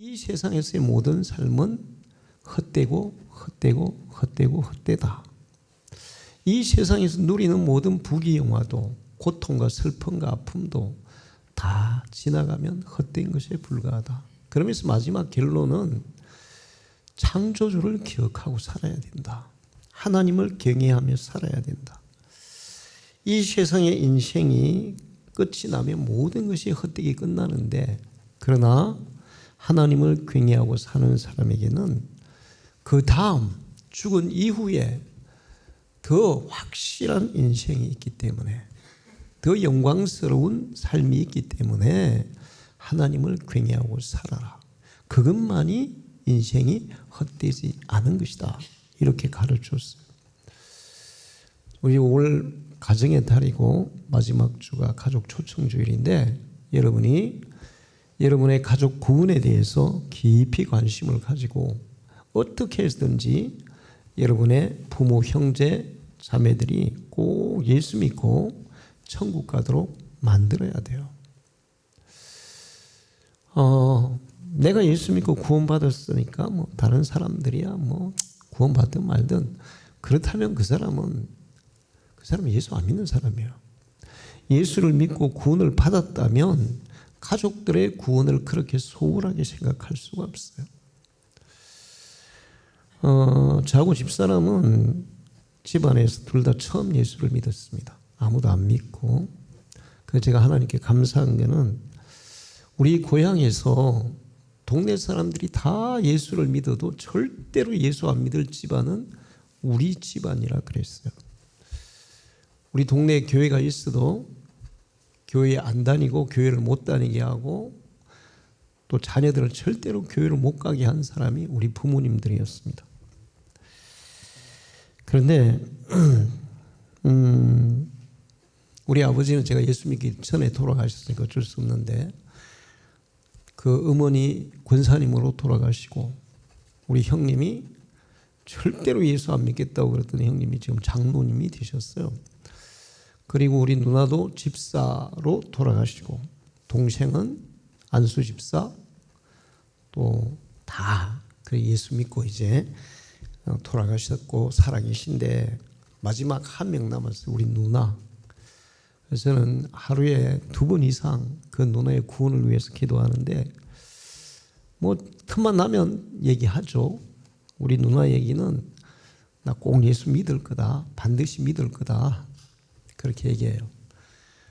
이 세상에서의 모든 삶은 헛되고 헛되다. 이 세상에서 누리는 모든 부귀영화도 고통과 슬픔과 아픔도 다 지나가면 헛된 것에 불과하다. 그러면서 마지막 결론은 창조주를 기억하고 살아야 된다. 하나님을 경외하며 살아야 된다. 이 세상의 인생이 끝이 나면 모든 것이 헛되게 끝나는데, 그러나 하나님을 경외하고 사는 사람에게는 그 다음 죽은 이후에 더 확실한 인생이 있기 때문에, 더 영광스러운 삶이 있기 때문에 하나님을 경외하고 살아라. 그것만이 인생이 헛되지 않은 것이다. 이렇게 가르쳤어요. 우리 올 가정의 달이고 마지막 주가 가족 초청주일인데, 여러분이 여러분의 가족 구원에 대해서 깊이 관심을 가지고 어떻게 해서든지 여러분의 부모, 형제, 자매들이 꼭 예수 믿고 천국 가도록 만들어야 돼요. 내가 예수 믿고 구원받았으니까 뭐 다른 사람들이야 뭐 구원받든 말든, 그렇다면 그 사람은 예수 안 믿는 사람이에요. 예수를 믿고 구원을 받았다면 가족들의 구원을 그렇게 소홀하게 생각할 수가 없어요. 저하고 집사람은 집안에서 둘 다 처음 예수를 믿었습니다. 아무도 안 믿고. 그래서 제가 하나님께 감사한 게는, 우리 고향에서 동네 사람들이 다 예수를 믿어도 절대로 예수 안 믿을 집안은 우리 집안이라 그랬어요. 우리 동네에 교회가 있어도 교회에 안 다니고 교회를 못 다니게 하고 또 자녀들을 절대로 교회를 못 가게 한 사람이 우리 부모님들이었습니다. 그런데 우리 아버지는 제가 예수 믿기 전에 돌아가셨으니까 어쩔 수 없는데, 그 어머니 권사님으로 돌아가시고, 우리 형님이 절대로 예수 안 믿겠다고 그랬던 형님이 지금 장로님이 되셨어요. 그리고 우리 누나도 집사로 돌아가시고, 동생은 안수 집사, 또 다 예수 믿고 이제 돌아가셨고 살아계신데, 마지막 한 명 남았어요. 우리 누나. 그래서 저는 하루에 2번 이상 그 누나의 구원을 위해서 기도하는데, 뭐 틈만 나면 얘기하죠. 우리 누나 얘기는 나 꼭 예수 믿을 거다, 반드시 믿을 거다, 그렇게 얘기해요.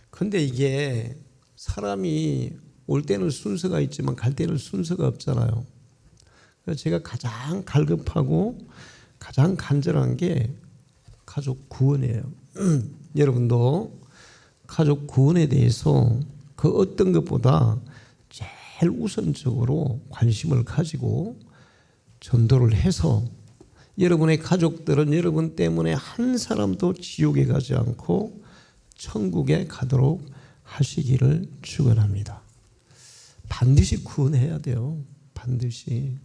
그런데 이게 사람이 올 때는 순서가 있지만 갈 때는 순서가 없잖아요. 그래서 제가 가장 갈급하고 가장 간절한 게 가족 구원이에요. 여러분도 가족 구원에 대해서 그 어떤 것보다 제일 우선적으로 관심을 가지고 전도를 해서 여러분의 가족들은 여러분 때문에 한 사람도 지옥에 가지 않고 천국에 가도록 하시기를 축원합니다. 반드시 구원해야 돼요. 반드시.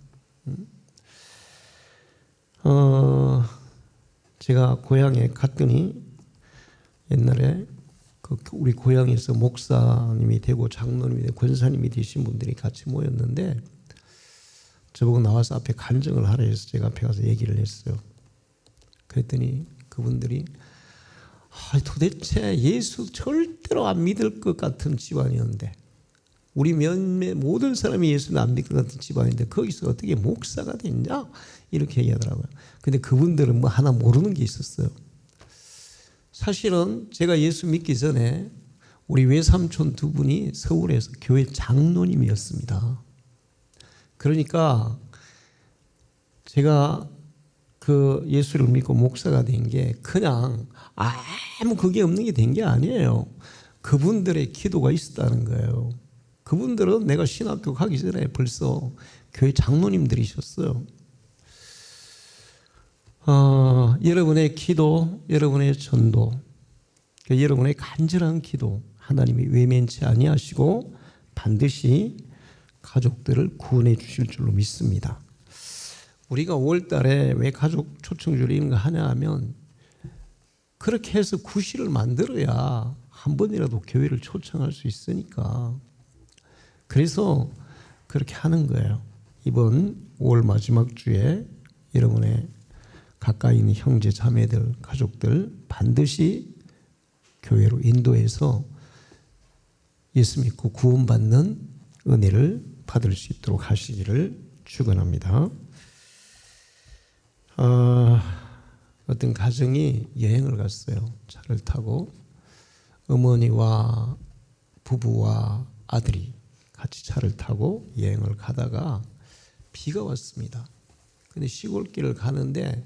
제가 고향에 갔더니 옛날에 우리 고향에서 목사님이 되고 장로님이 되고 권사님이 되신 분들이 같이 모였는데, 저보고 나와서 앞에 간증을 하라 해서 제가 앞에 가서 얘기를 했어요. 그랬더니 그분들이 도대체 예수 절대로 안 믿을 것 같은 집안이었는데, 우리 몇몇 모든 사람이 예수는 안 믿을 것 같은 집안인데 거기서 어떻게 목사가 됐냐, 이렇게 얘기하더라고요. 근데 그분들은 뭐 하나 모르는 게 있었어요. 사실은 제가 예수 믿기 전에 우리 외삼촌 2분이 서울에서 교회 장로님이었습니다. 그러니까 제가 그 예수를 믿고 목사가 된 게 그냥 아무 그게 없는 게 된 게 아니에요. 그분들의 기도가 있었다는 거예요. 그분들은 내가 신학교 가기 전에 벌써 교회 장로님들이셨어요. 여러분의 기도, 여러분의 전도, 여러분의 간절한 기도, 하나님이 외면치 아니하시고 반드시 가족들을 구원해 주실 줄로 믿습니다. 우리가 5월 달에 왜 가족 초청주일 이런 거 하냐 하면, 그렇게 해서 구실을 만들어야 한 번이라도 교회를 초청할 수 있으니까. 그래서 그렇게 하는 거예요. 이번 5월 마지막 주에 여러분의 가까이 있는 형제 자매들 가족들 반드시 교회로 인도해서 예수 믿고 구원받는 은혜를 받을 수 있도록 하시기를 축원합니다. 어떤 가정이 여행을 갔어요. 차를 타고 어머니와 부부와 아들이 같이 차를 타고 여행을 가다가 비가 왔습니다. 근데 시골길을 가는데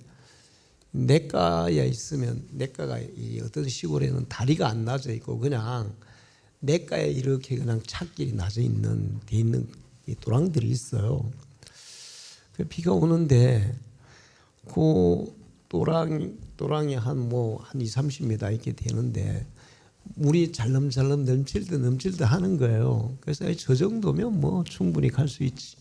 냇가에 있으면 냇가가 어떤 시골에는 다리가 안 나져 있고 그냥 냇가에 이렇게 그냥 찻길이 나져 있는 돼 있는 도랑들이 있어요. 비가 오는데 그 도랑이 한 2, 30m 이렇게 되는데 물이 잘름잘름 넘칠 때 하는 거예요. 그래서 저 정도면 뭐 충분히 갈 수 있지.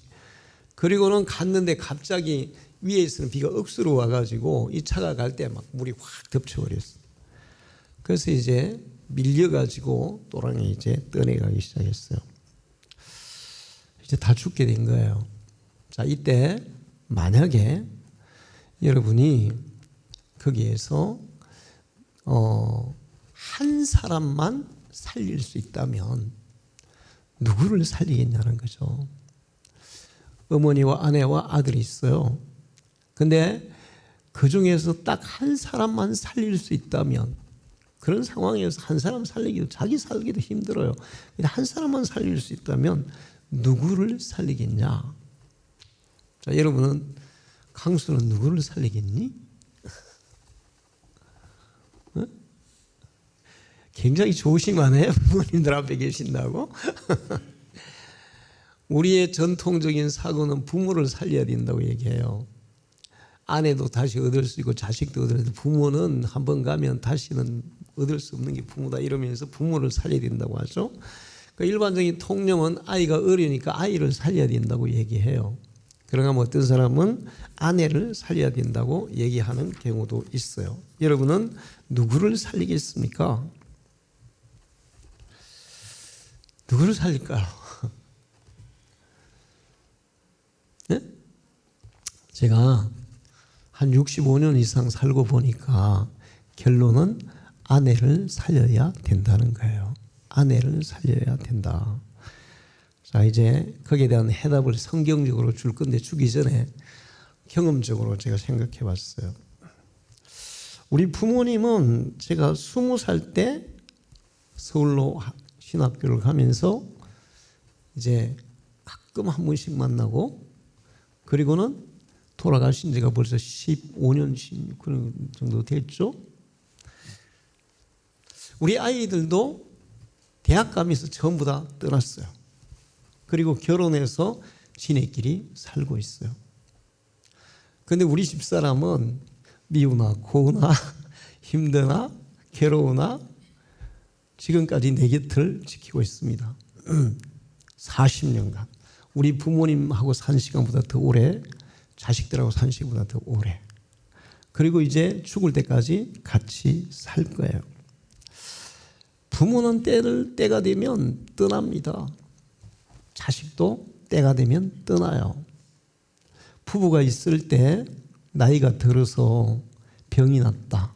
그리고는 갔는데 갑자기 위에서는 비가 억수로 와가지고 이 차가 갈 때 막 물이 확 덮쳐버렸어요. 그래서 이제 밀려가지고 도랑이 이제 떠내가기 시작했어요. 이제 다 죽게 된 거예요. 자, 이때 만약에 여러분이 거기에서 한 사람만 살릴 수 있다면 누구를 살리겠냐는 거죠. 어머니와 아내와 아들이 있어요. 근데 그 중에서 딱 한 사람만 살릴 수 있다면 그런 상황에서 한 사람 살리기도 자기 살기도 힘들어요. 한 사람만 살릴 수 있다면 누구를 살리겠냐? 자, 여러분은 강수는 누구를 살리겠니? 어? 굉장히 조심하네. 부모님들 앞에 계신다고. 우리의 전통적인 사고는 부모를 살려야 된다고 얘기해요. 아내도 다시 얻을 수 있고 자식도 얻을 수 있고 부모는 한번 가면 다시는 얻을 수 없는 게 부모다 이러면서 부모를 살려야 된다고 하죠. 그러니까 일반적인 통념은 아이가 어리니까 아이를 살려야 된다고 얘기해요. 그러면 어떤 사람은 아내를 살려야 된다고 얘기하는 경우도 있어요. 여러분은 누구를 살리겠습니까? 누구를 살릴까요? 네? 제가 한 65년 이상 살고 보니까 결론은 아내를 살려야 된다는 거예요. 아내를 살려야 된다. 자, 이제 거기에 대한 해답을 성경적으로 줄 건데 주기 전에 경험적으로 제가 생각해 봤어요. 우리 부모님은 제가 20살 때 서울로 신학교를 가면서 이제 가끔 한 번씩 만나고 그리고는 돌아가신 지가 벌써 15년, 16년 정도 됐죠. 우리 아이들도 대학 가면서 전부 다 떠났어요. 그리고 결혼해서 지네끼리 살고 있어요. 그런데 우리 집사람은 미우나 고우나 힘드나 괴로우나 지금까지 내 곁을 지키고 있습니다. 40년간 우리 부모님하고 산 시간보다 더 오래, 자식들하고 산 시간보다 더 오래. 그리고 이제 죽을 때까지 같이 살 거예요. 부모는 때가 되면 떠납니다. 자식도 때가 되면 떠나요. 부부가 있을 때 나이가 들어서 병이 났다.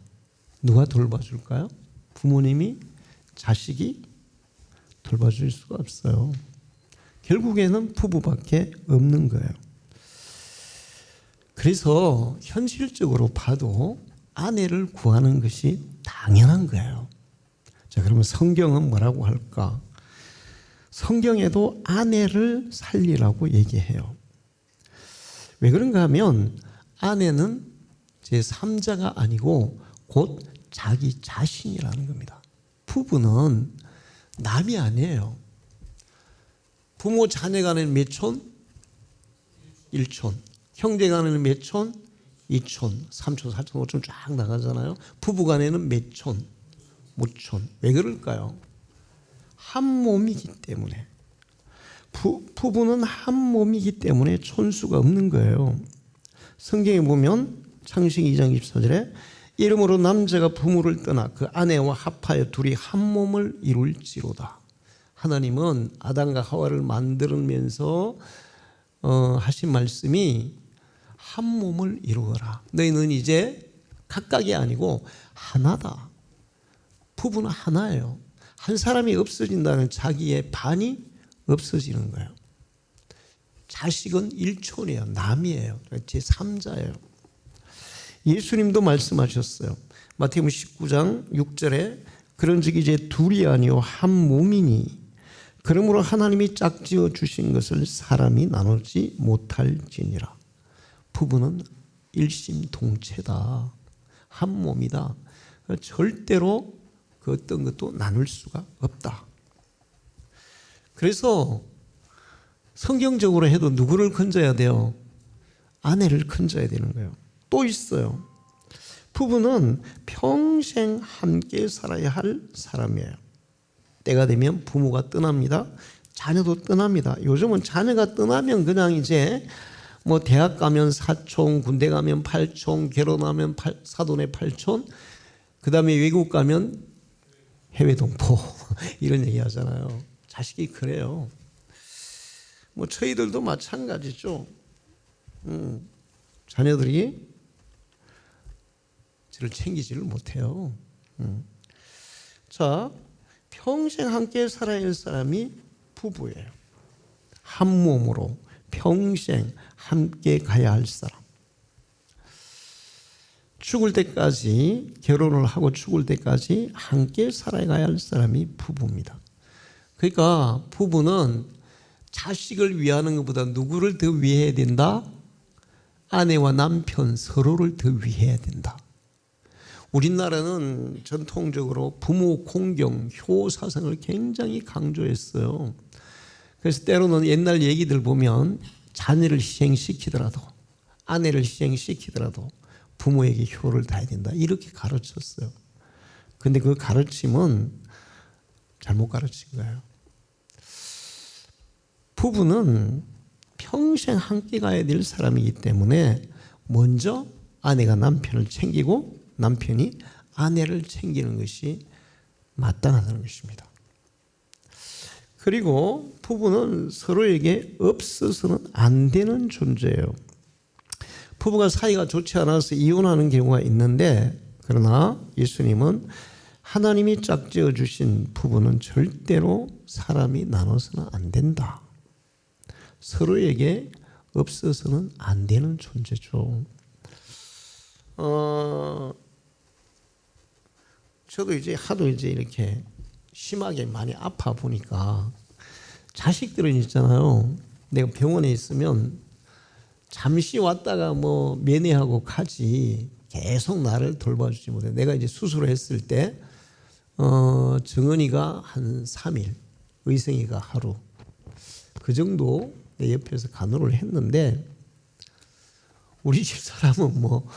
누가 돌봐줄까요? 부모님이, 자식이 돌봐줄 수가 없어요. 결국에는 부부밖에 없는 거예요. 그래서 현실적으로 봐도 아내를 구하는 것이 당연한 거예요. 자, 그러면 성경은 뭐라고 할까? 성경에도 아내를 살리라고 얘기해요. 왜 그런가 하면 아내는 제3자가 아니고 곧 자기 자신이라는 겁니다. 부부는 남이 아니에요. 부모 자녀 간에는 몇 촌? 1촌. 형제 간에는 몇 촌? 2촌, 3촌, 4촌, 5촌 쫙 나가잖아요. 부부 간에는 몇 촌? 5촌. 왜 그럴까요? 한 몸이기 때문에. 부부는 한 몸이기 때문에 촌수가 없는 거예요. 성경에 보면 창세기 2장 24절에 이러므로 남자가 부모를 떠나 그 아내와 합하여 둘이 한 몸을 이룰지로다. 하나님은 아담과 하와를 만들면서 하신 말씀이 한 몸을 이루어라. 너희는 이제 각각이 아니고 하나다. 부부는 하나예요. 한 사람이 없어진다는 자기의 반이 없어지는 거예요. 자식은 일촌이에요. 남이에요. 제3자예요. 예수님도 말씀하셨어요. 마태복음 19장 6절에 그런즉 이제 둘이 아니요 한 몸이니 그러므로 하나님이 짝지어 주신 것을 사람이 나누지 못할지니라. 부부는 일심동체다. 한 몸이다. 절대로 그 어떤 것도 나눌 수가 없다. 그래서 성경적으로 해도 누구를 건져야 돼요? 아내를 건져야 되는 거예요. 또 있어요. 부부는 평생 함께 살아야 할 사람이에요. 때가 되면 부모가 떠납니다. 자녀도 떠납니다. 요즘은 자녀가 떠나면 그냥 이제 뭐 대학 가면 사촌, 군대 가면 팔촌, 결혼하면 사돈의 팔촌, 그 다음에 외국 가면 해외 동포 이런 얘기 하잖아요. 자식이 그래요. 뭐 저희들도 마찬가지죠. 자녀들이 저를 챙기지를 못해요. 자, 평생 함께 살아야 할 사람이 부부예요. 한 몸으로 평생 함께 가야 할 사람. 죽을 때까지, 결혼을 하고 죽을 때까지 함께 살아가야 할 사람이 부부입니다. 그러니까 부부는 자식을 위하는 것보다 누구를 더 위해야 된다? 아내와 남편 서로를 더 위해야 된다. 우리나라는 전통적으로 부모 공경, 효 사상을 굉장히 강조했어요. 그래서 때로는 옛날 얘기들 보면 자녀를 희생시키더라도, 아내를 희생시키더라도 부모에게 효를 다해야 된다. 이렇게 가르쳤어요. 근데 그 가르침은 잘못 가르친 거예요. 부부는 평생 함께 가야 될 사람이기 때문에 먼저 아내가 남편을 챙기고 남편이 아내를 챙기는 것이 마땅하다는 것입니다. 그리고 부부는 서로에게 없어서는 안 되는 존재예요. 부부가 사이가 좋지 않아서 이혼하는 경우가 있는데, 그러나 예수님은 하나님이 짝지어 주신 부부는 절대로 사람이 나눠서는 안 된다. 서로에게 없어서는 안 되는 존재죠. 저도 이제 하도 이제 이렇게 심하게 많이 아파 보니까 자식들은 있잖아요. 내가 병원에 있으면 잠시 왔다가 뭐 면회하고 가지 계속 나를 돌봐주지 못해. 내가 이제 수술을 했을 때 정은이가 한 3일, 의성이가 하루, 그 정도 내 옆에서 간호를 했는데 우리 집 사람은 뭐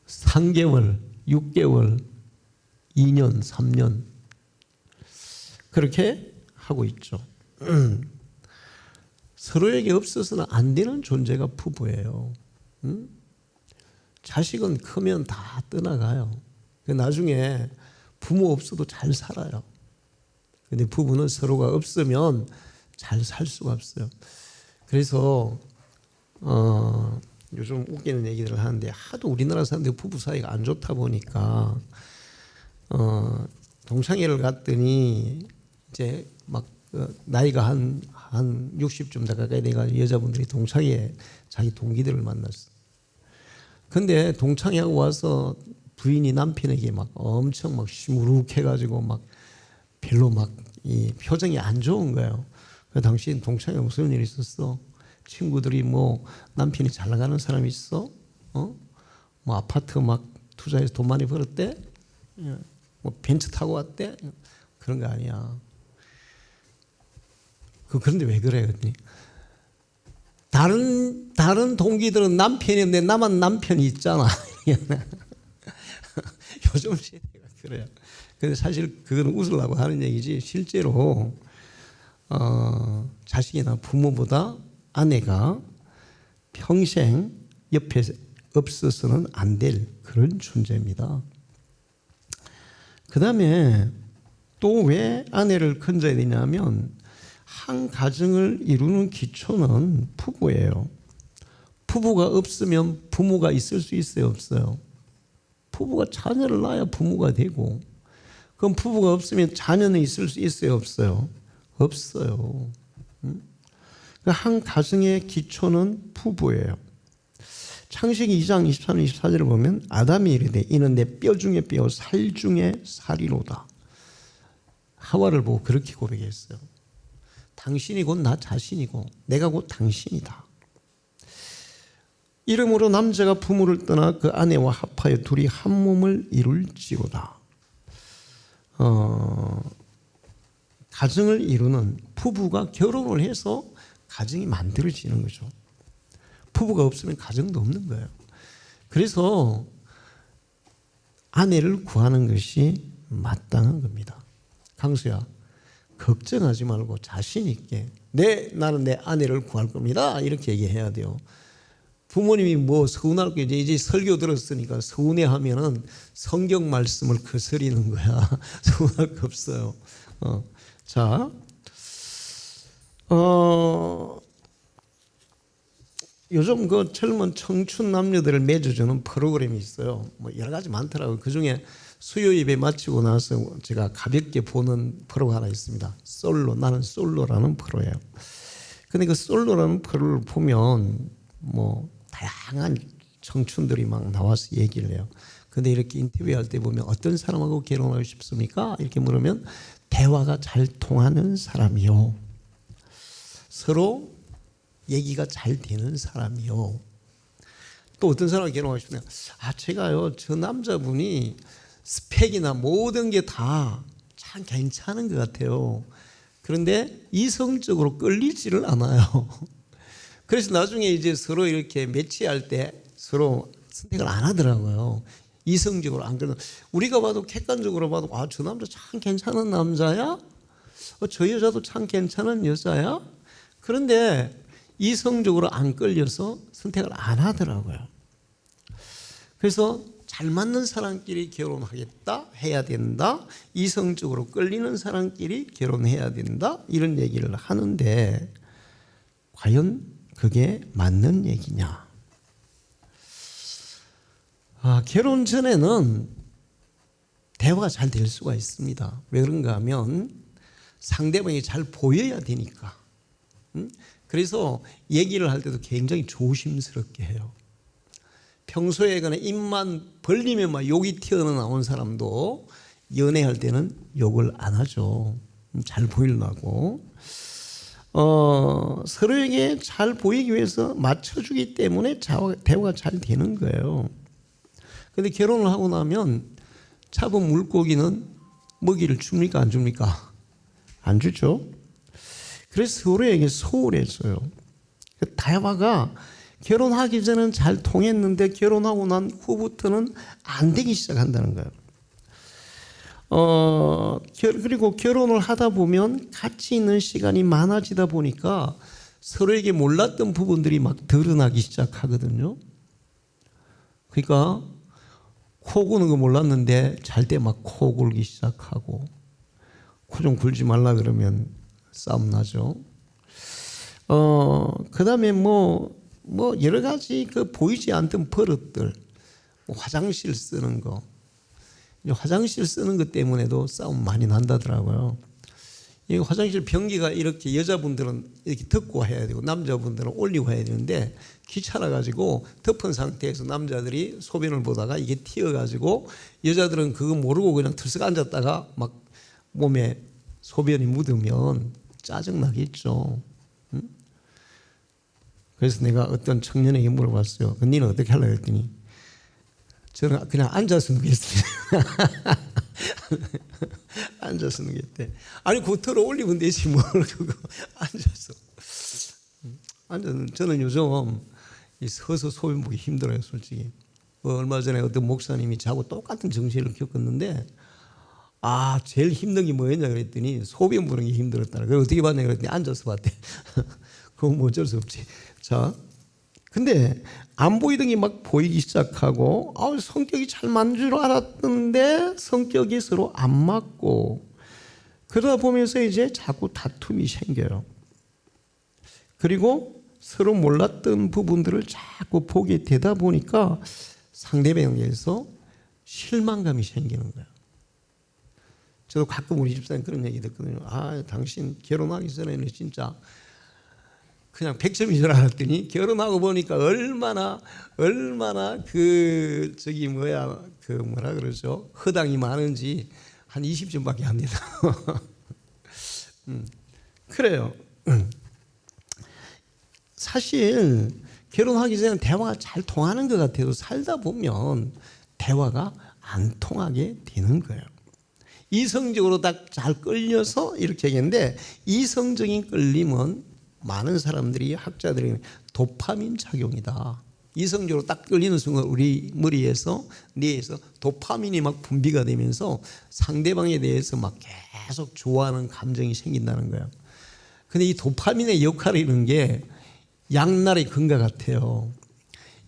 3개월, 6개월, 2년, 3년 그렇게 하고 있죠. 서로에게 없어서는 안 되는 존재가 부부예요. 자식은 크면 다 떠나가요. 나중에 부모 없어도 잘 살아요. 근데 부부는 서로가 없으면 잘 살 수가 없어요. 그래서 요즘 웃기는 얘기들을 하는데 하도 우리나라 사람들 부부 사이가 안 좋다 보니까 동창회를 갔더니 이제 막 나이가 한 60쯤 가까이 돼가 여자분들이 동창회 자기 동기들을 만났어. 근데 동창회하고 와서 부인이 남편에게 막 엄청 막 시무룩해가지고 막 별로 막 이 표정이 안 좋은 거예요. 당신 동창회 무슨 일 있었어? 친구들이 뭐 남편이 잘 나가는 사람 있어? 뭐 아파트 막 투자해서 돈 많이 벌었대? 뭐 벤츠 타고 왔대? 그런 거 아니야. 그런데 왜 그래? 그랬더니 다른 동기들은 남편이 없는데 나만 남편이 있잖아. 요즘 세대가 그래요. 근데 사실 그건 웃으려고 하는 얘기지 실제로 자식이나 부모보다 아내가 평생 옆에 없어서는 안 될 그런 존재입니다. 그 다음에 또 왜 아내를 건져야 되냐면 한 가정을 이루는 기초는 부부예요. 부부가 없으면 부모가 있을 수 있어요, 없어요? 부부가 자녀를 낳아야 부모가 되고, 그럼 부부가 없으면 자녀는 있을 수 있어요, 없어요? 없어요. 한 가정의 기초는 부부예요. 창세기 2장 23, 24절을 보면 아담이 이르되 이는 내 뼈 중에 뼈, 살 중에 살이로다. 하와를 보고 그렇게 고백했어요. 당신이 곧 나 자신이고 내가 곧 당신이다. 이러므로 남자가 부모를 떠나 그 아내와 합하여 둘이 한 몸을 이룰지로다. 가정을 이루는 부부가 결혼을 해서 가정이 만들어지는 거죠. 부부가 없으면 가정도 없는 거예요. 그래서 아내를 구하는 것이 마땅한 겁니다. 강수야, 걱정하지 말고 자신 있게 나는 내 아내를 구할 겁니다. 이렇게 얘기해야 돼요. 부모님이 뭐 서운할 게 이제 설교 들었으니까 서운해하면은 성경 말씀을 거스리는 거야. 서운할 거 없어요. 요즘 그 젊은 청춘 남녀들을 맺어주는 프로그램이 있어요. 뭐 여러 가지 많더라고요. 그 중에 수요 예배 마치고 나서 제가 가볍게 보는 프로가 하나 있습니다. 나는 솔로라는 프로예요. 근데 그 솔로라는 프로를 보면 뭐 다양한 청춘들이 막 나와서 얘기를 해요. 근데 이렇게 인터뷰할 때 보면 어떤 사람하고 결혼하고 싶습니까? 이렇게 물으면 대화가 잘 통하는 사람이요. 서로 얘기가 잘 되는 사람이요. 또 어떤 사람하고 결혼하고 싶냐? 제가요, 저 남자분이 스펙이나 모든 게 다 참 괜찮은 것 같아요. 그런데 이성적으로 끌리지를 않아요. 그래서 나중에 이제 서로 이렇게 매치할 때 서로 선택을 안 하더라고요. 이성적으로 안 끌려. 우리가 봐도 객관적으로 봐도 저 남자 참 괜찮은 남자야? 저 여자도 참 괜찮은 여자야? 그런데 이성적으로 안 끌려서 선택을 안 하더라고요. 그래서 잘 맞는 사람끼리 결혼하겠다, 해야 된다. 이성적으로 끌리는 사람끼리 결혼해야 된다. 이런 얘기를 하는데 과연 그게 맞는 얘기냐? 결혼 전에는 대화가 잘 될 수가 있습니다. 왜 그런가 하면 상대방이 잘 보여야 되니까. 그래서 얘기를 할 때도 굉장히 조심스럽게 해요. 평소에 그냥 입만 벌리면 막 욕이 튀어나온 사람도 연애할 때는 욕을 안 하죠. 잘 보이려고. 서로에게 잘 보이기 위해서 맞춰주기 때문에 대화가 잘 되는 거예요. 근데 결혼을 하고 나면 잡은 물고기는 먹이를 줍니까? 안 줍니까? 안 주죠. 그래서 서로에게 소홀해져요. 대화가 결혼하기 전에는 잘 통했는데 결혼하고 난 후부터는 안 되기 시작한다는 거예요. 그리고 결혼을 하다 보면 같이 있는 시간이 많아지다 보니까 서로에게 몰랐던 부분들이 막 드러나기 시작하거든요. 그러니까 코 고는 거 몰랐는데 잘 때 막 코 골기 시작하고, 코 좀 굴지 말라 그러면 싸움 나죠. 그 다음에 뭐 여러 가지 그 보이지 않던 버릇들, 화장실 쓰는 거, 화장실 쓰는 것 때문에도 싸움 많이 난다더라고요. 이 화장실 변기가 이렇게 여자분들은 이렇게 덮고 해야 되고 남자분들은 올리고 해야 되는데 귀찮아 가지고 덮은 상태에서 남자들이 소변을 보다가 이게 튀어 가지고 여자들은 그거 모르고 그냥 들썩 앉았다가 막 몸에 소변이 묻으면 짜증 나겠죠. 그래서 내가 어떤 청년에게 물어봤어요. 너는 어떻게 하려고 했더니 저는 그냥 앉아서 누겠습니다. 앉아서 누겠대. 아니 고토로 올리면 되지 뭘 그거 앉아서. 저는 요즘 서서 소변 보기 힘들어요, 솔직히. 얼마 전에 어떤 목사님이 저하고 똑같은 정신을 겪었는데 제일 힘든 게 뭐였냐 그랬더니 소변 보는 게 힘들었다. 그걸 어떻게 봤냐 그랬더니 앉아서 봤대. 그건 뭐 어쩔 수 없지. 자, 근데 안 보이던 게 막 보이기 시작하고 성격이 잘 맞는 줄 알았는데 성격이 서로 안 맞고, 그러다 보면서 이제 자꾸 다툼이 생겨요. 그리고 서로 몰랐던 부분들을 자꾸 보게 되다 보니까 상대방에게서 실망감이 생기는 거예요. 저도 가끔 우리 집사님 그런 얘기 듣거든요. 아, 당신 결혼하기 전에는 진짜 그냥 100점인 줄 알았더니 결혼하고 보니까 얼마나 그 뭐라 그러죠? 허당이 많은지 한 20점밖에 안 된다. 그래요. 사실 결혼하기 전에 대화가 잘 통하는 것 같아도 살다 보면 대화가 안 통하게 되는 거예요. 이성적으로 딱 잘 끌려서 이렇게 얘기했는데, 이성적인 끌림은 많은 사람들이, 학자들이 도파민 작용이다. 이성적으로 딱 끌리는 순간 우리 머리에서, 뇌에서 도파민이 막 분비가 되면서 상대방에 대해서 막 계속 좋아하는 감정이 생긴다는 거예요. 근데 이 도파민의 역할을 이루는 게 양날의 검과 같아요.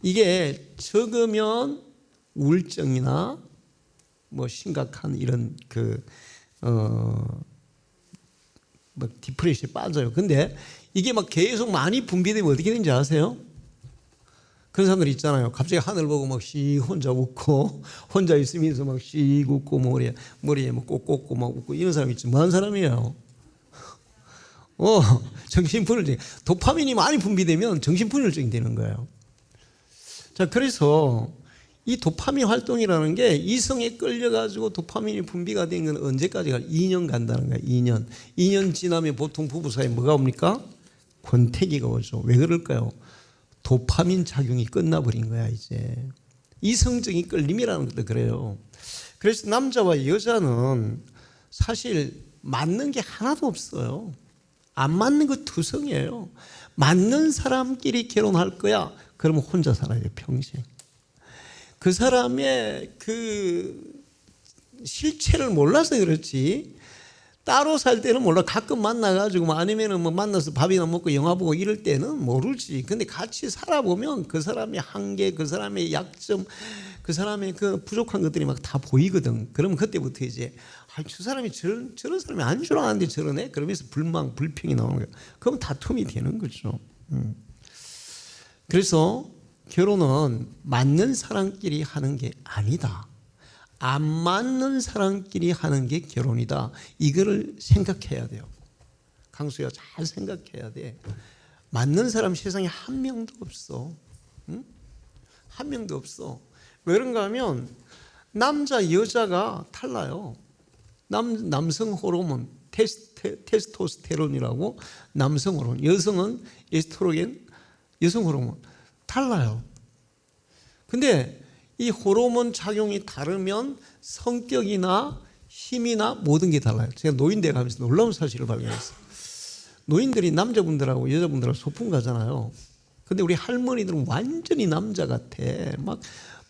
이게 적으면 우울증이나 뭐 심각한 이런 뭐 디프레션에 빠져요. 근데 이게 막 계속 많이 분비되면 어떻게 되는지 아세요? 그런 사람들 있잖아요. 갑자기 하늘 보고 막 씩 혼자 웃고, 혼자 있으면서 막 씩 웃고, 머리에 뭐 꼭 꽂고 막 웃고, 이런 사람이 있지. 뭐하는 사람이에요? 정신분열증. 도파민이 많이 분비되면 정신분열증이 되는 거예요. 자, 그래서 이 도파민 활동이라는 게 이성에 끌려가지고 도파민이 분비가 된 건 언제까지 가? 2년 간다는 거예요. 2년 지나면 보통 부부 사이에 뭐가 옵니까? 권태기가 오죠. 왜 그럴까요? 도파민 작용이 끝나버린 거야, 이제. 이성적인 끌림이라는 것도 그래요. 그래서 남자와 여자는 사실 맞는 게 하나도 없어요. 안 맞는 거 투성이에요. 맞는 사람끼리 결혼할 거야. 그러면 혼자 살아야 돼, 평생. 그 사람의 그 실체를 몰라서 그렇지, 따로 살 때는 몰라. 가끔 만나가지고 뭐 아니면은 뭐 만나서 밥이나 먹고 영화 보고 이럴 때는 모르지. 근데 같이 살아보면 그 사람의 한계, 그 사람의 약점, 그 사람의 그 부족한 것들이 막 다 보이거든. 그러면 그때부터 이제 저 사람이 저런 사람이 안 줄 알았는데 저러네? 그러면서 불만, 불평이 나오는 거예요. 그럼 다툼이 되는 거죠. 그래서 결혼은 맞는 사람끼리 하는 게 아니다. 안 맞는 사람끼리 하는 게 결혼이다. 이거를 생각해야 돼요. 강수야, 잘 생각해야 돼. 맞는 사람 세상에 한 명도 없어. 응? 한 명도 없어. 왜 그런가 하면 남자, 여자가 달라요. 남성 호르몬, 테스토스테론이라고 남성 호르몬, 여성은 에스트로겐, 여성 호르몬 달라요. 근데 이 호르몬 작용이 다르면 성격이나 힘이나 모든 게 달라요. 제가 노인대 가면서 놀라운 사실을 발견했어요. 노인들이 남자분들하고 여자분들하고 소풍 가잖아요. 근데 우리 할머니들은 완전히 남자 같아. 막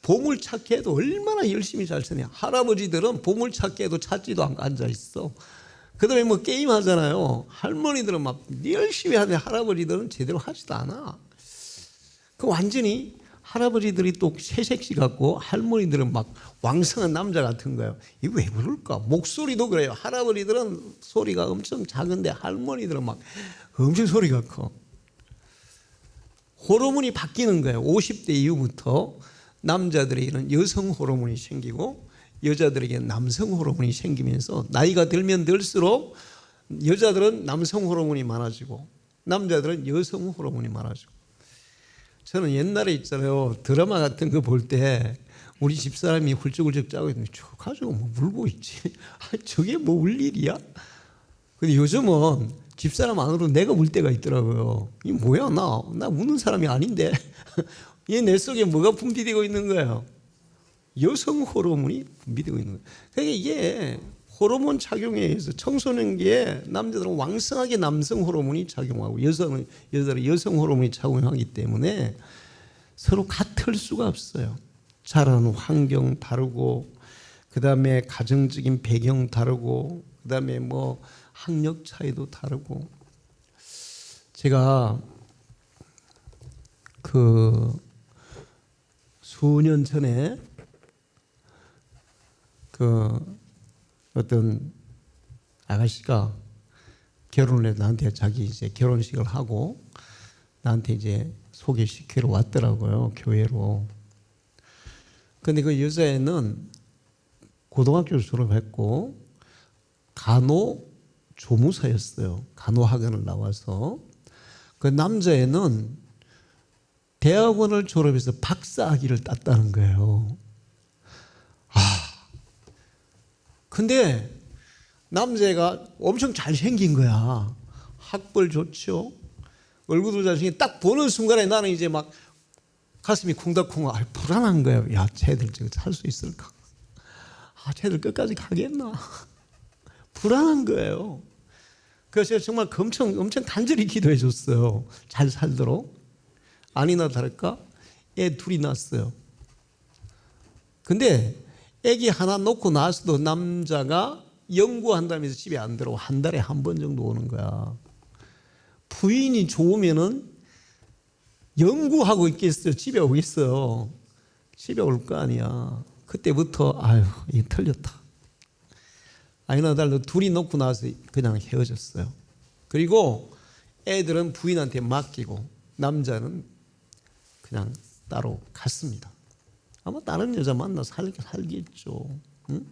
보물찾기 해도 얼마나 열심히 잘 쓰냐. 할아버지들은 보물찾기 해도 찾지도 않고 앉아있어. 그 다음에 뭐 게임 하잖아요. 할머니들은 막 열심히 하는데 할아버지들은 제대로 하지도 않아. 그 완전히 할아버지들이 또 새색시 같고 할머니들은 막 왕성한 남자 같은 거예요. 이거 왜 그럴까? 목소리도 그래요. 할아버지들은 소리가 엄청 작은데 할머니들은 막 엄청 소리가 커. 호르몬이 바뀌는 거예요. 50대 이후부터 남자들에게는 여성 호르몬이 생기고 여자들에게는 남성 호르몬이 생기면서 나이가 들면 들수록 여자들은 남성 호르몬이 많아지고 남자들은 여성 호르몬이 많아지고. 저는 옛날에 있잖아요, 드라마 같은 거 볼 때 우리 집사람이 훌쩍훌쩍 짜고 있는데 저 가지고 뭐 울고 있지. 저게 뭐 울 일이야? 근데 요즘은 집사람 안으로 내가 울 때가 있더라고요. 이 뭐야, 나 우는 사람이 아닌데. 얘 내 속에 뭐가 분비되고 있는 거예요? 여성 호르몬이 분비되고 있는 거예요. 그러니까 이게 호르몬 작용에 의해서 청소년기에 남자들은 왕성하게 남성 호르몬이 작용하고 여자들은 여성 호르몬이 작용하기 때문에 서로 같을 수가 없어요. 자라는 환경 다르고, 그 다음에 가정적인 배경 다르고, 그 다음에 뭐 학력 차이도 다르고. 제가 그 수년 전에 그 어떤 아가씨가 결혼을 해서 나한테 자기 이제 결혼식을 하고 나한테 이제 소개시키러 왔더라고요, 교회로. 근데 그 여자애는 고등학교를 졸업했고 간호조무사였어요. 간호학원을 나와서. 그 남자애는 대학원을 졸업해서 박사학위를 땄다는 거예요. 근데 남자애가 엄청 잘생긴 거야. 학벌 좋죠. 얼굴도 잘생긴. 딱 보는 순간에 나는 이제 막 가슴이 쿵닥쿵 불안한 거예요. 야, 쟤들 저거 살 수 있을까? 쟤들 끝까지 가겠나? 불안한 거예요. 그래서 제가 정말 엄청 간절히 기도해 줬어요. 잘 살도록. 아니나 다를까 애 둘이 낳았어요. 근데 애기 하나 놓고 나서도 남자가 연구한다면서 집에 안 들어오고 한 달에 한 번 정도 오는 거야. 부인이 좋으면은 연구하고 있겠어요? 집에 오겠어요? 집에 올 거 아니야. 그때부터 이게 틀렸다. 아니나 달라 둘이 놓고 나서 그냥 헤어졌어요. 그리고 애들은 부인한테 맡기고 남자는 그냥 따로 갔습니다. 아마 다른 여자 만나 살겠죠. 응?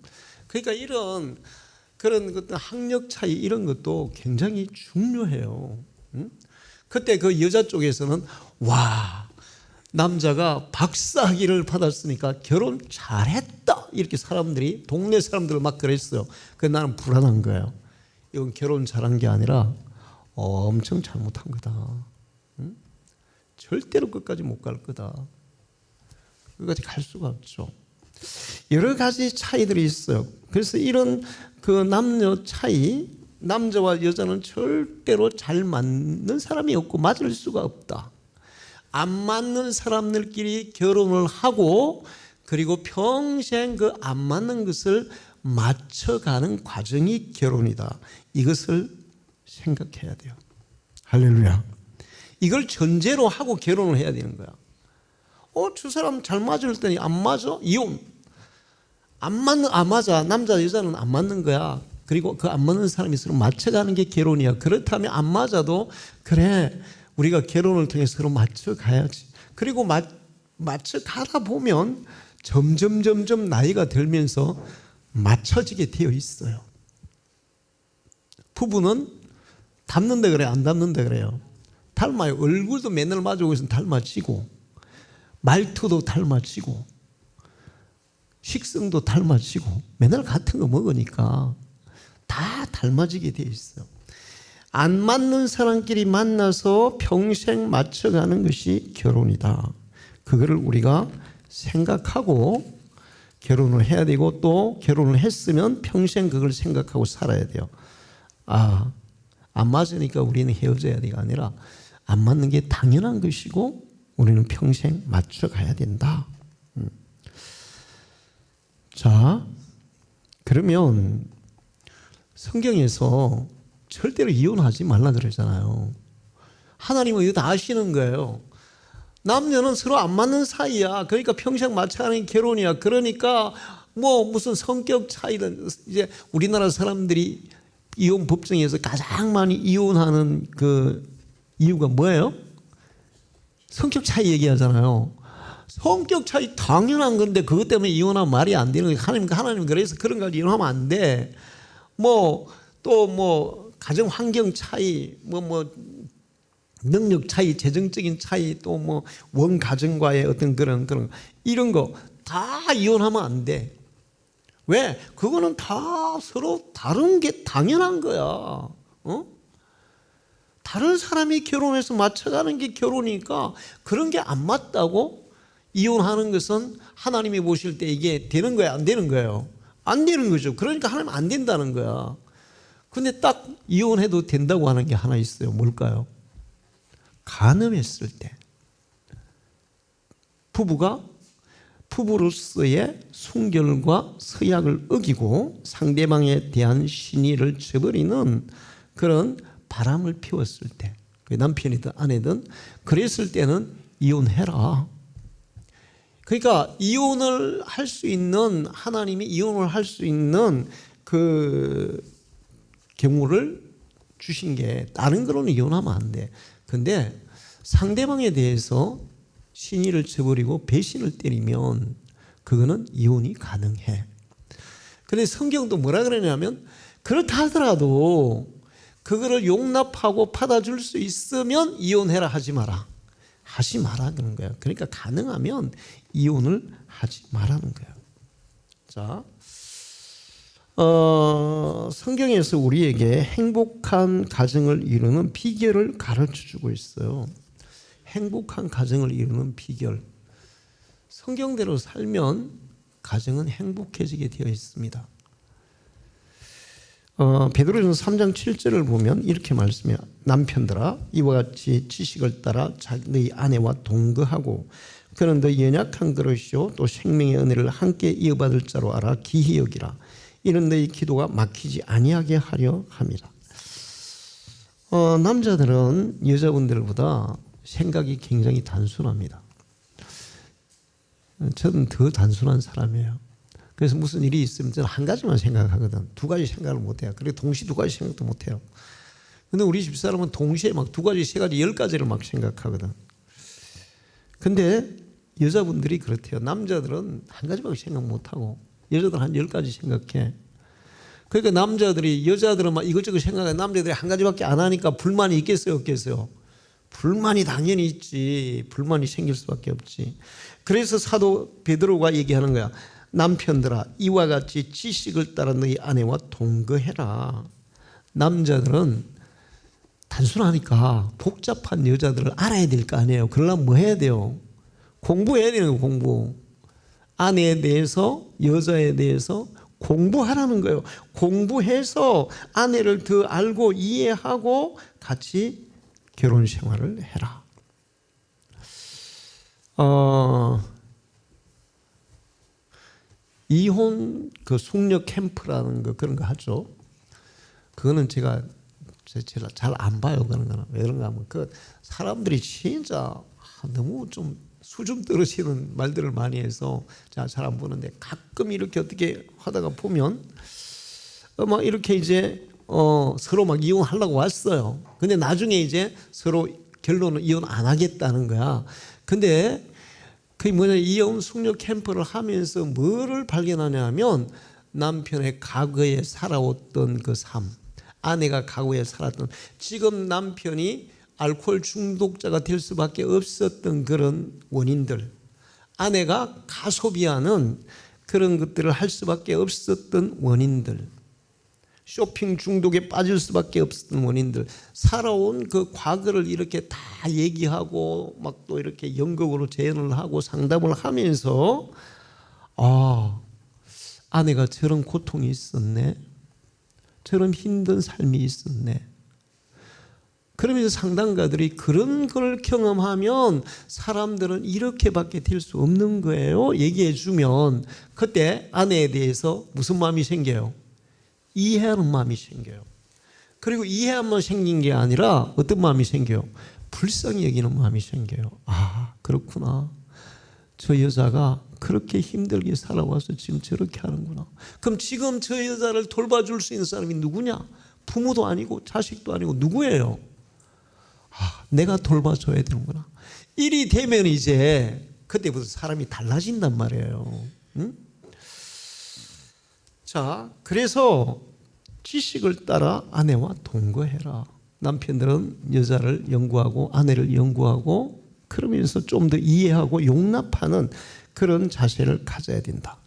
그러니까 이런 그런 학력 차이 이런 것도 굉장히 중요해요. 응? 그때 그 여자 쪽에서는 남자가 박사학위를 받았으니까 결혼 잘했다 이렇게 사람들이 동네 사람들 막 그랬어요. 그래서 나는 불안한 거예요. 이건 결혼 잘한 게 아니라 엄청 잘못한 거다. 응? 절대로 끝까지 못 갈 거다. 끝까지 갈 수가 없죠. 여러 가지 차이들이 있어요. 그래서 이런 그 남녀 차이, 남자와 여자는 절대로 잘 맞는 사람이 없고 맞을 수가 없다. 안 맞는 사람들끼리 결혼을 하고 그리고 평생 그 안 맞는 것을 맞춰가는 과정이 결혼이다. 이것을 생각해야 돼요. 할렐루야. 이걸 전제로 하고 결혼을 해야 되는 거야. 저 사람 잘 맞을 때니 안 맞아? 이혼. 맞아. 남자 여자는 안 맞는 거야. 그리고 그 안 맞는 사람이 서로 맞춰가는 게 결혼이야. 그렇다면 안 맞아도 그래, 우리가 결혼을 통해 서로 맞춰가야지. 그리고 맞춰가다 보면 점점 나이가 들면서 맞춰지게 되어 있어요. 부부는 닮는다 그래, 안 닮는다 그래요? 닮아요. 얼굴도 맨날 마주보고 있으면 닮아지고, 말투도 닮아지고, 식성도 닮아지고, 맨날 같은 거 먹으니까 다 닮아지게 되어 있어요. 안 맞는 사람끼리 만나서 평생 맞춰가는 것이 결혼이다. 그거를 우리가 생각하고 결혼을 해야 되고, 또 결혼을 했으면 평생 그걸 생각하고 살아야 돼요. 안 맞으니까 우리는 헤어져야 돼가 아니라 안 맞는 게 당연한 것이고 우리는 평생 맞춰가야 된다. 자, 그러면 성경에서 절대로 이혼하지 말라 그러잖아요. 하나님은 이거 다 아시는 거예요. 남녀는 서로 안 맞는 사이야. 그러니까 평생 맞춰가는 게 결혼이야. 그러니까 무슨 성격 차이든, 이제 우리나라 사람들이 이혼 법정에서 가장 많이 이혼하는 그 이유가 뭐예요? 성격 차이 얘기하잖아요. 성격 차이 당연한 건데 그것 때문에 이혼하면 말이 안 되는 거예요. 하나님 그래서 그런 걸 이혼하면 안 돼. 가정 환경 차이, 능력 차이, 재정적인 차이, 또 원 가정과의 어떤 그런 이런 거 다 이혼하면 안 돼. 왜? 그거는 다 서로 다른 게 당연한 거야. 다른 사람이 결혼해서 맞춰가는 게 결혼이니까 그런 게 안 맞다고 이혼하는 것은 하나님이 보실 때 이게 되는 거야, 안 되는 거예요? 안 되는 거죠. 그러니까 하나님 안 된다는 거야. 근데 딱 이혼해도 된다고 하는 게 하나 있어요. 뭘까요? 간음했을 때 부부가 부부로서의 순결과 서약을 어기고 상대방에 대한 신의를 저버리는 그런 바람을 피웠을 때, 남편이든 아내든 그랬을 때는 이혼해라. 그러니까 이혼을 할 수 있는, 하나님이 이혼을 할 수 있는 그 경우를 주신 게 다른 거로는 이혼하면 안 돼. 근데 상대방에 대해서 신의를 저버리고 배신을 때리면 그거는 이혼이 가능해. 근데 성경도 뭐라 그러냐면 그렇다 하더라도 그거를 용납하고 받아줄 수 있으면 이혼해라 하지 마라. 하지 마라 그런 거야. 그러니까 가능하면 이혼을 하지 말라는 거야. 자, 성경에서 우리에게 행복한 가정을 이루는 비결을 가르쳐주고 있어요. 행복한 가정을 이루는 비결. 성경대로 살면 가정은 행복해지게 되어 있습니다. 베드로전서 3장 7절을 보면 이렇게 말씀해요. 남편들아 이와 같이 지식을 따라 너희 아내와 동거하고 그는 너희 연약한 그릇이요 또 생명의 은혜를 함께 이어받을 자로 알아 기히 여기라. 이는 너희 기도가 막히지 아니하게 하려 함이라. 남자들은 여자분들보다 생각이 굉장히 단순합니다. 저는 더 단순한 사람이에요. 그래서 무슨 일이 있으면 저는 한 가지만 생각하거든. 두 가지 생각을 못해요. 그리고 동시에 두 가지 생각도 못해요. 근데 우리 집사람은 동시에 막 두 가지, 세 가지, 10가지를 막 생각하거든. 근데 여자분들이 그렇대요. 남자들은 한 가지밖에 생각 못하고 여자들은 한 10가지 생각해. 그러니까 남자들이 여자들은 막 이것저것 생각해. 남자들이 한 가지밖에 안 하니까 불만이 있겠어요, 없겠어요? 불만이 당연히 있지. 불만이 생길 수밖에 없지. 그래서 사도 베드로가 얘기하는 거야. 남편들아 이와 같이 지식을 따라 너희 아내와 동거해라. 남자들은 단순하니까 복잡한 여자들을 알아야 될 거 아니에요. 그러려면 뭐 해야 돼요? 공부해야 되는 거예요. 공부. 아내에 대해서 여자에 대해서 공부하라는 거예요. 공부해서 아내를 더 알고 이해하고 같이 결혼 생활을 해라. 이혼 그 숙녀 캠프라는 거 그런 거 하죠. 그거는 제가 잘 안 봐요. 그런 거는 왜 그런가 하면 그 사람들이 진짜 너무 좀 수준 떨어지는 말들을 많이 해서 제가 잘 안 보는데 가끔 이렇게 어떻게 하다가 보면 막 이렇게 이제 서로 막 이혼하려고 왔어요. 근데 나중에 이제 서로 결론은 이혼 안 하겠다는 거야. 근데 그게 뭐냐, 이혼 숙녀 캠프를 하면서 뭐를 발견하냐면 남편의 과거에 살아왔던 그 삶, 아내가 과거에 살았던, 지금 남편이 알코올 중독자가 될 수밖에 없었던 그런 원인들, 아내가 가소비하는 그런 것들을 할 수밖에 없었던 원인들, 쇼핑 중독에 빠질 수밖에 없었던 원인들, 살아온 그 과거를 이렇게 다 얘기하고 막 또 이렇게 연극으로 재현을 하고 상담을 하면서 아내가 저런 고통이 있었네, 저런 힘든 삶이 있었네. 그러면서 상담가들이 그런 걸 경험하면 사람들은 이렇게밖에 될 수 없는 거예요 얘기해 주면 그때 아내에 대해서 무슨 마음이 생겨요? 이해하는 마음이 생겨요. 그리고 이해하면 생긴 게 아니라 어떤 마음이 생겨요? 불쌍히 여기는 마음이 생겨요. 아, 그렇구나. 저 여자가 그렇게 힘들게 살아와서 지금 저렇게 하는구나. 그럼 지금 저 여자를 돌봐줄 수 있는 사람이 누구냐? 부모도 아니고 자식도 아니고 누구예요? 내가 돌봐줘야 되는구나. 일이 되면 이제 그때부터 사람이 달라진단 말이에요. 응? 자, 그래서 지식을 따라 아내와 동거해라. 남편들은 여자를 연구하고 아내를 연구하고 그러면서 좀 더 이해하고 용납하는 그런 자세를 가져야 된다.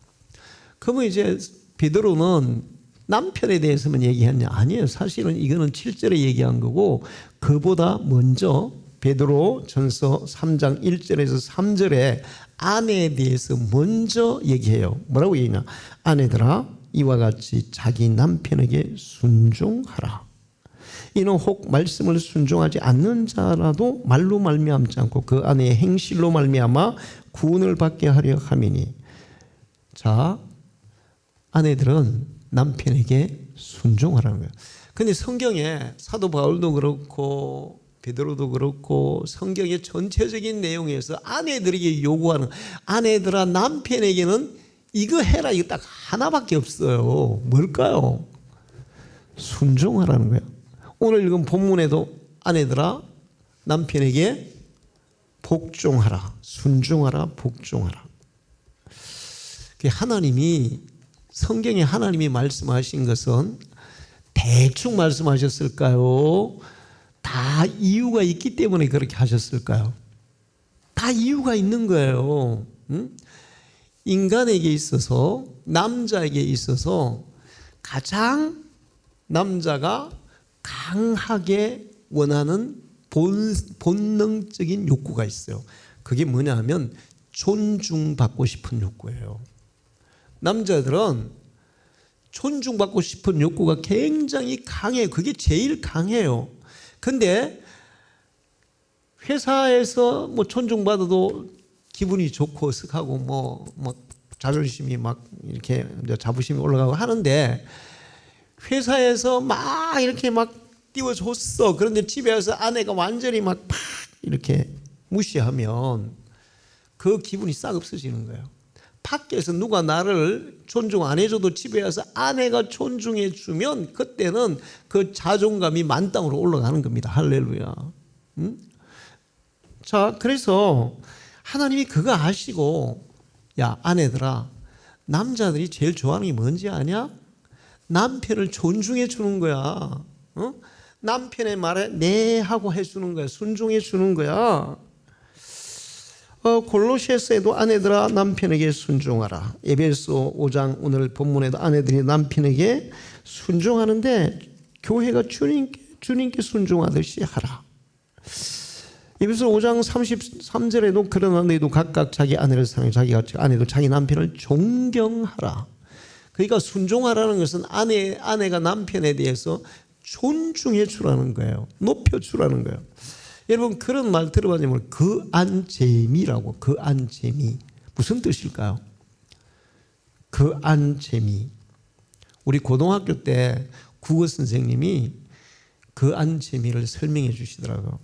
그러면 이제 베드로는 남편에 대해서만 얘기했냐? 아니에요. 사실은 이거는 7절에 얘기한 거고 그보다 먼저 베드로 전서 3장 1절에서 3절에 아내에 대해서 먼저 얘기해요. 뭐라고 얘기하냐? 아내들아 이와 같이 자기 남편에게 순종하라. 이는 혹 말씀을 순종하지 않는 자라도 말로 말미암지 않고 그 아내의 행실로 말미암아 구원을 받게 하려 함이니. 자, 아내들은 남편에게 순종하라는 거예요. 근데 성경에 사도 바울도 그렇고 베드로도 그렇고 성경의 전체적인 내용에서 아내들에게 요구하는, 아내들아 남편에게는 이거 해라, 이거 딱 하나밖에 없어요. 뭘까요? 순종하라는 거야. 오늘 읽은 본문에도 아내들아 남편에게 복종하라, 순종하라, 복종하라. 하나님이 성경에 하나님이 말씀하신 것은 대충 말씀하셨을까요? 다 이유가 있기 때문에 그렇게 하셨을까요? 다 이유가 있는 거예요. 인간에게 있어서, 남자에게 있어서 가장 남자가 강하게 원하는 본능적인 욕구가 있어요. 그게 뭐냐 하면 존중받고 싶은 욕구예요. 남자들은 존중받고 싶은 욕구가 굉장히 강해요. 그게 제일 강해요. 근데 회사에서 뭐 존중받아도 기분이 좋고 어색하고 뭐 자존심이 막 이렇게 자부심이 올라가고 하는데, 회사에서 막 이렇게 막 띄워줬어. 그런데 집에 와서 아내가 완전히 막 팍 이렇게 무시하면 그 기분이 싹 없어지는 거예요. 밖에서 누가 나를 존중 안 해줘도 집에 와서 아내가 존중해 주면 그때는 그 자존감이 만땅으로 올라가는 겁니다. 할렐루야. 자, 그래서 하나님이 그거 아시고, 야 아내들아, 남자들이 제일 좋아하는 게 뭔지 아냐? 남편을 존중해 주는 거야. 남편의 말에 네 하고 해주는 거야. 순종해 주는 거야. 골로새서에도 아내들아 남편에게 순종하라. 에베소 5장 오늘 본문에도 아내들이 남편에게 순종하는데, 교회가 주님께 순종하듯이 하라. 에베소 5장 33절에도 그러나 너희도 각각 자기 아내를 사랑해 자기가 아내도 자기 남편을 존경하라. 그러니까 순종하라는 것은 아내가 남편에 대해서 존중해 주라는 거예요. 높여 주라는 거예요. 여러분 그런 말 들어봤냐면 그안재미라고. 그안재미 무슨 뜻일까요? 그안재미. 우리 고등학교 때 국어 선생님이 그안재미를 설명해 주시더라고요.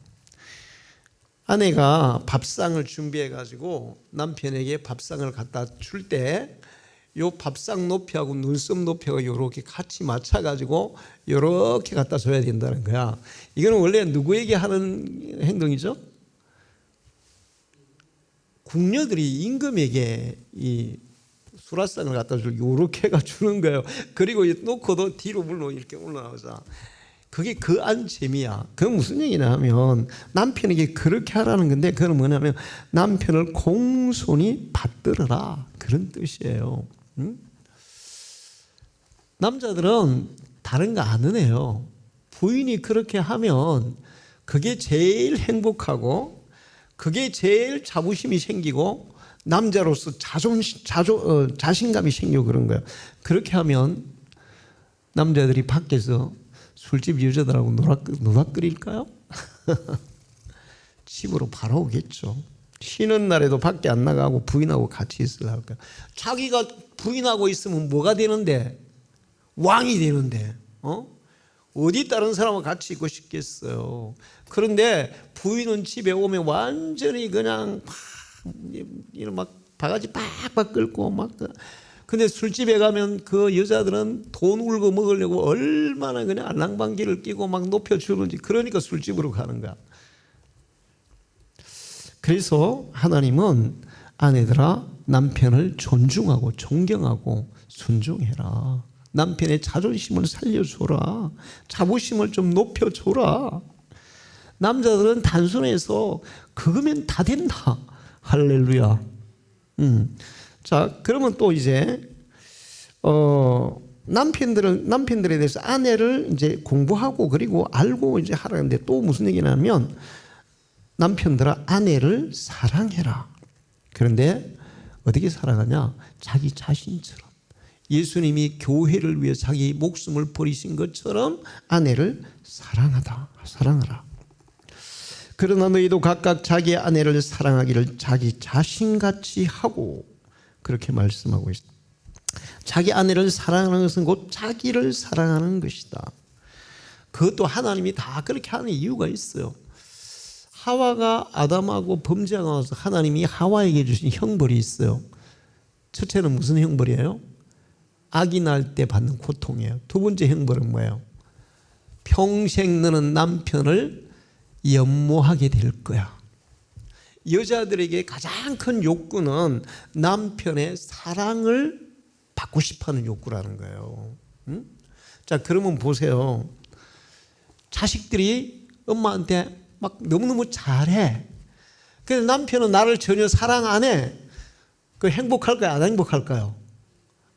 아내가 밥상을 준비해 가지고 남편에게 밥상을 갖다 줄 때 요 밥상 높이하고 눈썹 높이가 이렇게 같이 맞춰 가지고 이렇게 갖다 줘야 된다는 거야. 이거는 원래 누구에게 하는 행동이죠? 궁녀들이 임금에게 이 수라상을 갖다 줄 요렇게가 주는 거예요. 그리고 놓고도 뒤로 물로 이렇게 올라가자. 그게 그안재미야. 그건 무슨 얘기냐 하면 남편에게 그렇게 하라는 건데, 그건 뭐냐면 남편을 공손히 받들어라, 그런 뜻이에요. 남자들은 다른 거 안 해요. 부인이 그렇게 하면 그게 제일 행복하고 그게 제일 자부심이 생기고 남자로서 자신감이 생기고 그런 거예요. 그렇게 하면 남자들이 밖에서 술집 여자들하고 노닥거릴까요? 집으로 바로 오겠죠. 쉬는 날에도 밖에 안 나가고 부인하고 같이 있으려고 할까요? 자기가 부인하고 있으면 뭐가 되는데? 왕이 되는데, 어디 다른 사람과 같이 있고 싶겠어요. 그런데 부인은 집에 오면 완전히 그냥 막 바가지 빡빡 끓고 막. 근데 술집에 가면 그 여자들은 돈 울고 먹으려고 얼마나 그냥 알랑방귀를 끼고 막 높여주는지. 그러니까 술집으로 가는 거야. 그래서 하나님은 아내들아 남편을 존중하고 존경하고 순종해라. 남편의 자존심을 살려줘라. 자부심을 좀 높여줘라. 남자들은 단순해서 그거면 다 된다. 할렐루야. 자, 그러면 또 이제 남편들에 대해서 아내를 이제 공부하고 그리고 알고 이제 하라는데, 또 무슨 얘기냐면 남편들아 아내를 사랑해라. 그런데 어떻게 사랑하냐? 자기 자신처럼. 예수님이 교회를 위해 자기 목숨을 버리신 것처럼 아내를 사랑하라. 그러나 너희도 각각 자기 아내를 사랑하기를 자기 자신같이 하고, 그렇게 말씀하고 있습니다. 자기 아내를 사랑하는 것은 곧 자기를 사랑하는 것이다. 그것도 하나님이 다 그렇게 하는 이유가 있어요. 하와가 아담하고 범죄하고 나서 하나님이 하와에게 주신 형벌이 있어요. 첫째는 무슨 형벌이에요? 아기 낳을 때 받는 고통이에요. 두 번째 형벌은 뭐예요? 평생 너는 남편을 연모하게 될 거야. 여자들에게 가장 큰 욕구는 남편의 사랑을 받고 싶어하는 욕구라는 거예요. 응? 자, 그러면 보세요. 자식들이 엄마한테 막 너무너무 잘해. 근데 남편은 나를 전혀 사랑 안 해. 그 행복할까요? 안 행복할까요?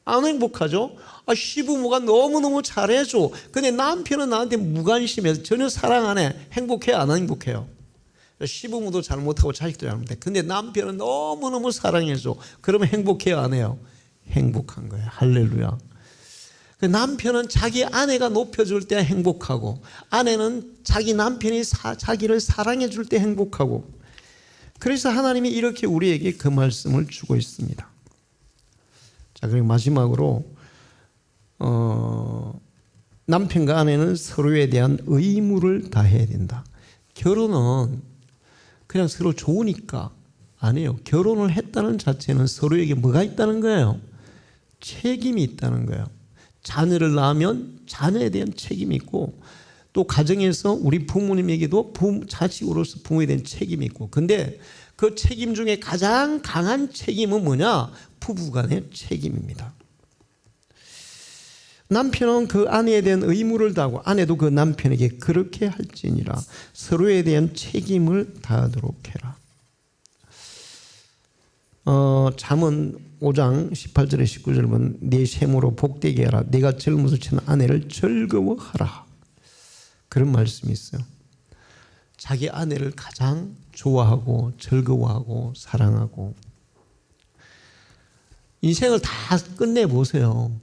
안 행복하죠? 시부모가 너무너무 잘해줘. 근데 남편은 나한테 무관심해서 전혀 사랑 안 해. 행복해요? 안 행복해요? 시부모도 잘못하고 자식도 잘못해. 근데 남편은 너무너무 사랑해줘. 그러면 행복해요? 안 해요? 행복한 거예요. 할렐루야. 남편은 자기 아내가 높여줄 때 행복하고, 아내는 자기 남편이 자기를 사랑해 줄 때 행복하고. 그래서 하나님이 이렇게 우리에게 그 말씀을 주고 있습니다. 자, 그리고 마지막으로 남편과 아내는 서로에 대한 의무를 다해야 된다. 결혼은 그냥 서로 좋으니까 아니에요. 결혼을 했다는 자체는 서로에게 뭐가 있다는 거예요? 책임이 있다는 거예요. 자녀를 낳으면 자녀에 대한 책임이 있고, 또 가정에서 우리 부모님에게도 자식으로서 부모에 대한 책임이 있고. 근데 그 책임 중에 가장 강한 책임은 뭐냐? 부부간의 책임입니다. 남편은 그 아내에 대한 의무를 다하고 아내도 그 남편에게 그렇게 할지니라. 서로에 대한 책임을 다하도록 해라. 잠언 5장 18절에 19절 보면 네 셈으로 복되게 하라. 네가 젊어서 친 아내를 즐거워하라. 그런 말씀이 있어요. 자기 아내를 가장 좋아하고 즐거워하고 사랑하고. 인생을 다 끝내보세요.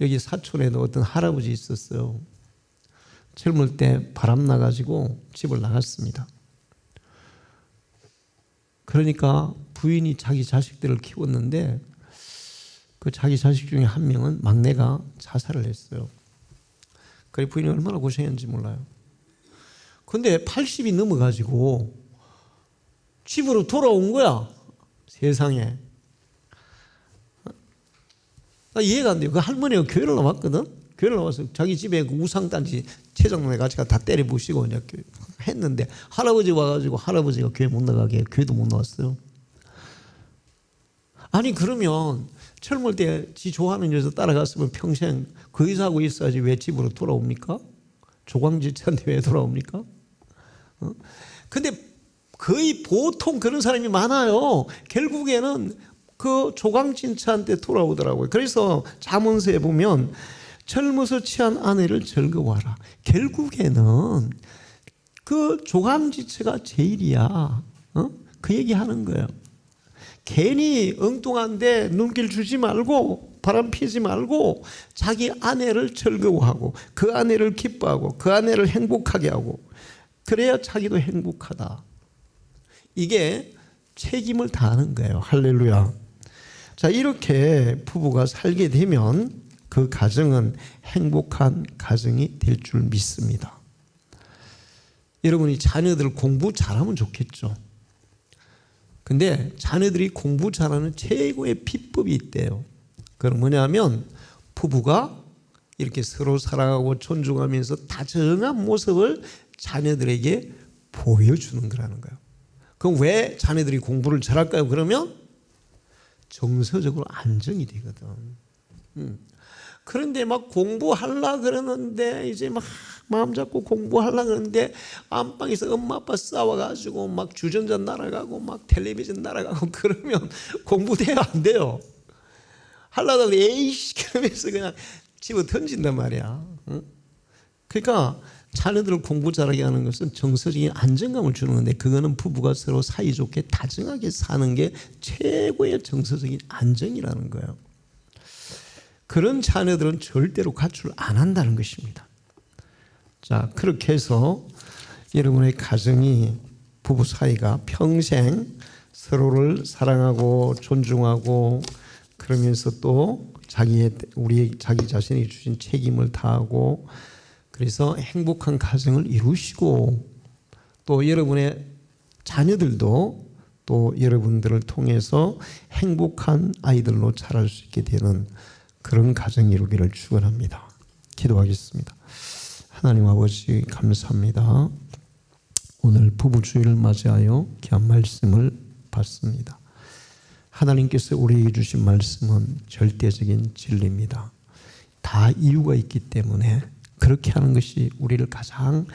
여기 사촌에도 어떤 할아버지 있었어요. 젊을 때 바람 나가지고 집을 나갔습니다. 그러니까 부인이 자기 자식들을 키웠는데 그 자기 자식 중에 한 명은 막내가 자살을 했어요. 그래 부인이 얼마나 고생했는지 몰라요. 근데 80이 넘어가지고 집으로 돌아온 거야. 세상에. 나 이해가 안 돼요. 그 할머니가 교회를 나왔거든. 교회를 나와서 자기 집에 그 우상단지 최장로네 같이 다 때려 부시고 이제 했는데 할아버지 와가지고 할아버지가 교회 못 나가게 교회도 못 나왔어요. 아니 그러면 젊을 때 지 좋아하는 여자 따라갔으면 평생 그 여자하고 있어야지 왜 집으로 돌아옵니까? 조광지체한테 왜 돌아옵니까? 근데 거의 보통 그런 사람이 많아요. 결국에는 그 조광진차한테 돌아오더라고요. 그래서 잠언서에 보면 젊어서 취한 아내를 즐거워하라. 결국에는 그 조광지체가 제일이야. 그 얘기하는 거예요. 괜히 엉뚱한데 눈길 주지 말고 바람 피지 말고 자기 아내를 즐거워하고 그 아내를 기뻐하고 그 아내를 행복하게 하고 그래야 자기도 행복하다. 이게 책임을 다하는 거예요. 할렐루야. 자, 이렇게 부부가 살게 되면 그 가정은 행복한 가정이 될 줄 믿습니다. 여러분이 자녀들 공부 잘하면 좋겠죠. 근데 자녀들이 공부 잘하는 최고의 비법이 있대요. 그건 뭐냐면 부부가 이렇게 서로 사랑하고 존중하면서 다정한 모습을 자녀들에게 보여주는 거라는 거예요. 그럼 왜 자녀들이 공부를 잘할까요? 그러면 정서적으로 안정이 되거든. 그런데 막 공부하려고 그러는데 이제 막 마음 잡고 공부하려고 그러는데 안방에서 엄마 아빠 싸워가지고 막 주전자 날아가고 막 텔레비전 날아가고 그러면 공부 돼요? 안 돼요? 하려다가 에이씨 그러면서 그냥 집어 던진단 말이야. 그러니까 자녀들을 공부 잘하게 하는 것은 정서적인 안정감을 주는 건데 그거는 부부가 서로 사이좋게 다정하게 사는 게 최고의 정서적인 안정이라는 거예요. 그런 자녀들은 절대로 가출 안 한다는 것입니다. 자, 그렇게 해서 여러분의 가정이 부부 사이가 평생 서로를 사랑하고 존중하고 그러면서 또 자기 자신이 주신 책임을 다하고 그래서 행복한 가정을 이루시고 또 여러분의 자녀들도 또 여러분들을 통해서 행복한 아이들로 자랄 수 있게 되는 그런 가정 이루기를 축원합니다. 기도하겠습니다. 하나님 아버지 감사합니다. 오늘 부부주의를 맞이하여 귀한 말씀을 받습니다. 하나님께서 우리에게 주신 말씀은 절대적인 진리입니다. 다 이유가 있기 때문에 그렇게 하는 것이 우리를 가장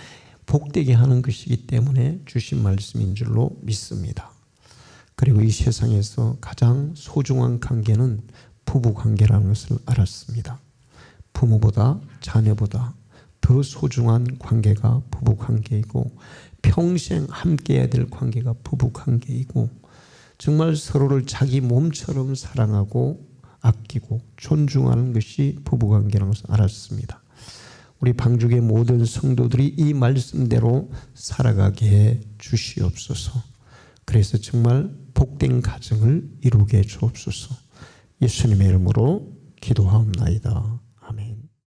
복되게 하는 것이기 때문에 주신 말씀인 줄로 믿습니다. 그리고 이 세상에서 가장 소중한 관계는 부부 관계라는 것을 알았습니다. 부모보다 자녀보다 더 소중한 관계가 부부 관계이고 평생 함께해야 될 관계가 부부 관계이고 정말 서로를 자기 몸처럼 사랑하고 아끼고 존중하는 것이 부부 관계라는 것을 알았습니다. 우리 방죽의 모든 성도들이 이 말씀대로 살아가게 해 주시옵소서. 그래서 정말 복된 가정을 이루게 해 주옵소서. 예수님의 이름으로 기도하옵나이다.